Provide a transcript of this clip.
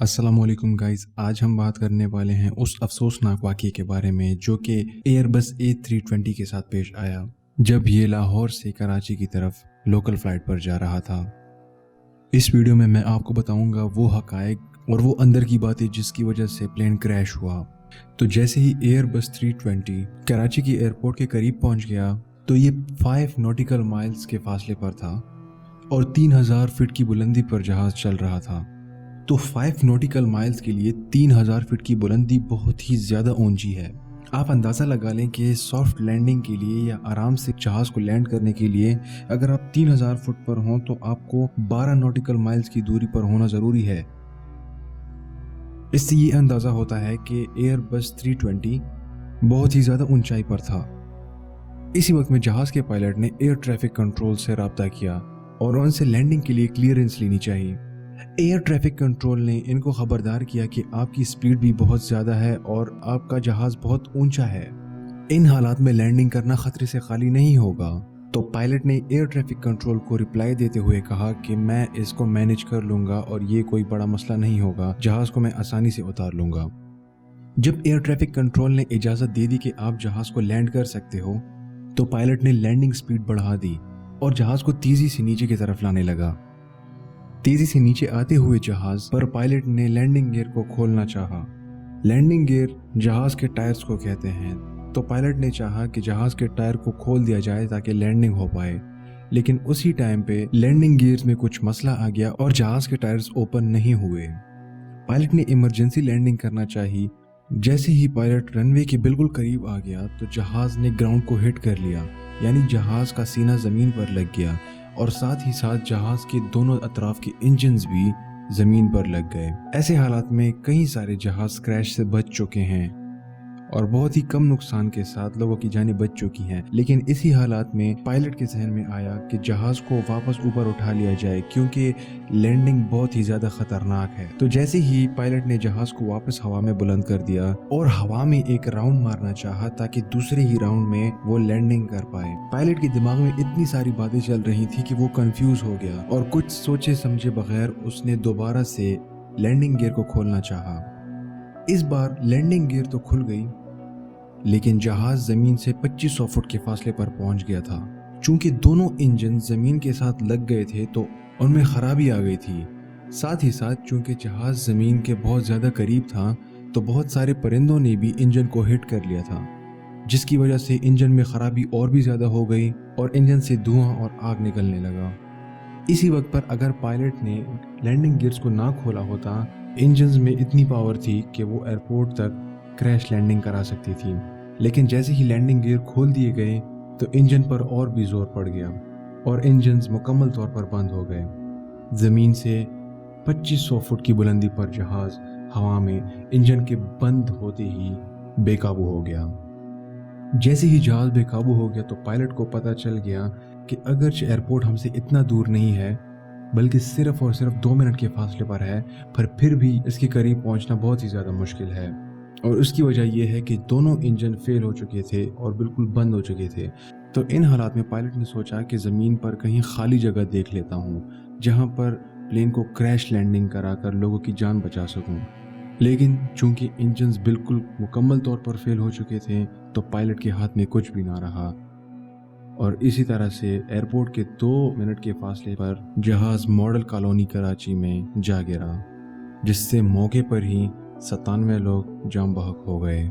अस्सलाम वालेकुम गाइस। आज हम बात करने वाले हैं उस अफसोसनाक वाक़ये के बारे में जो कि एयरबस A320 के साथ पेश आया जब ये लाहौर से कराची की तरफ लोकल फ़्लाइट पर जा रहा था। इस वीडियो में मैं आपको बताऊंगा वो हक़ाइक़ और वो अंदर की बातें जिसकी वजह से प्लेन क्रैश हुआ। तो जैसे ही एयरबस 320 कराची की एयरपोर्ट के करीब पहुंच गया तो ये 5 नॉटिकल माइल्स के फासले पर था और 3000 फीट की बुलंदी पर जहाज़ चल रहा था। तो 5 नॉटिकल माइल्स के लिए 3000 फीट की बुलंदी बहुत ही ज़्यादा ऊंची है। आप अंदाज़ा लगा लें कि सॉफ्ट लैंडिंग के लिए या आराम से जहाज़ को लैंड करने के लिए अगर आप 3000 फुट पर हों तो आपको 12 नॉटिकल माइल्स की दूरी पर होना ज़रूरी है। इससे ये अंदाज़ा होता है कि एयरबस 320 बहुत ही ज़्यादा ऊंचाई पर था। इसी वक्त में जहाज़ के पायलट ने एयर ट्रैफिक कंट्रोल से रब्ता किया और उनसे लैंडिंग के लिए क्लियरेंस लेनी चाहिए। एयर ट्रैफिक कंट्रोल ने इनको खबरदार किया कि आपकी स्पीड भी बहुत ज़्यादा है और आपका जहाज़ बहुत ऊंचा है। इन हालात में लैंडिंग करना खतरे से खाली नहीं होगा। तो पायलट ने एयर ट्रैफिक कंट्रोल को रिप्लाई देते हुए कहा कि मैं इसको मैनेज कर लूँगा और ये कोई बड़ा मसला नहीं होगा, जहाज़ को मैं आसानी से उतार लूँगा। जब एयर ट्रैफिक कंट्रोल ने इजाज़त दे दी कि आप जहाज़ को लैंड कर सकते हो तो पायलट ने लैंडिंग स्पीड बढ़ा दी और जहाज़ को तेज़ी से नीचे की तरफ लाने लगा। तेजी से नीचे आते हुए जहाज पर पायलट ने लैंडिंग गियर को खोलना चाहा। लैंडिंग गियर जहाज के टायर्स को कहते हैं, तो पायलट ने चाहा कि जहाज के टायर को खोल दिया जाए ताकि लैंडिंग हो पाए। लेकिन उसी टाइम पे लैंडिंग गियर्स में कुछ मसला आ गया और जहाज के टायर्स ओपन नहीं हुए। पायलट ने इमरजेंसी लैंडिंग करना चाहिए। जैसे ही पायलट रनवे के बिल्कुल करीब आ गया तो जहाज ने ग्राउंड को हिट कर लिया, यानी जहाज का सीना जमीन पर लग गया और साथ ही साथ जहाज के दोनों अतराफ के इंजन्स भी जमीन पर लग गए। ऐसे हालात में कई सारे जहाज क्रैश से बच चुके हैं और बहुत ही कम नुकसान के साथ लोगों की जानें बच चुकी हैं। लेकिन इसी हालात में पायलट के जहन में आया कि जहाज को वापस ऊपर उठा लिया जाए क्योंकि लैंडिंग बहुत ही ज्यादा खतरनाक है। तो जैसे ही पायलट ने जहाज को वापस हवा में बुलंद कर दिया और हवा में एक राउंड मारना चाहा ताकि दूसरे ही राउंड में वो लैंडिंग कर पाए। पायलट के दिमाग में इतनी सारी बातें चल रही थी कि वो कंफ्यूज हो गया और कुछ सोचे समझे बगैर उसने दोबारा से लैंडिंग गियर को खोलना चाहा। इस बार लैंडिंग गियर तो खुल गई, लेकिन जहाज जमीन से 2500 फुट के फासले पर पहुंच गया था। चूंकि दोनों इंजन जमीन के साथ लग गए थे तो उनमें खराबी आ गई थी। साथ ही साथ चूंकि जहाज जमीन के बहुत ज्यादा करीब था तो बहुत सारे परिंदों ने भी इंजन को हिट कर लिया था, जिसकी वजह से इंजन में खराबी और भी ज्यादा हो गई और इंजन से धुआं और आग निकलने लगा। इसी वक्त पर अगर पायलट ने लैंडिंग गियर्स को ना खोला होता, इंजन में इतनी पावर थी कि वो एयरपोर्ट तक क्रैश लैंडिंग करा सकती थी। लेकिन जैसे ही लैंडिंग गियर खोल दिए गए तो इंजन पर और भी जोर पड़ गया और इंजन्स मुकम्मल तौर पर बंद हो गए। जमीन से 2500 फुट की बुलंदी पर जहाज हवा में इंजन के बंद होते ही बेकाबू हो गया। जैसे ही जहाज बेकाबू हो गया तो पायलट को पता चल गया कि अगरचे एयरपोर्ट हमसे इतना दूर नहीं है बल्कि सिर्फ और सिर्फ 2 मिनट के फासले पर है, पर फिर भी इसके करीब पहुंचना बहुत ही ज़्यादा मुश्किल है। और उसकी वजह यह है कि दोनों इंजन फेल हो चुके थे और बिल्कुल बंद हो चुके थे। तो इन हालात में पायलट ने सोचा कि ज़मीन पर कहीं खाली जगह देख लेता हूँ जहाँ पर प्लेन को क्रैश लैंडिंग कराकर लोगों की जान बचा सकूँ। लेकिन चूंकि इंजन्स बिल्कुल मुकम्मल तौर पर फेल हो चुके थे तो पायलट के हाथ में कुछ भी ना रहा और इसी तरह से एयरपोर्ट के 2 मिनट के फासले पर जहाज़ मॉडल कॉलोनी कराची में जा गिरा, जिससे मौके पर ही 97 लोग जाम बहक हो गए।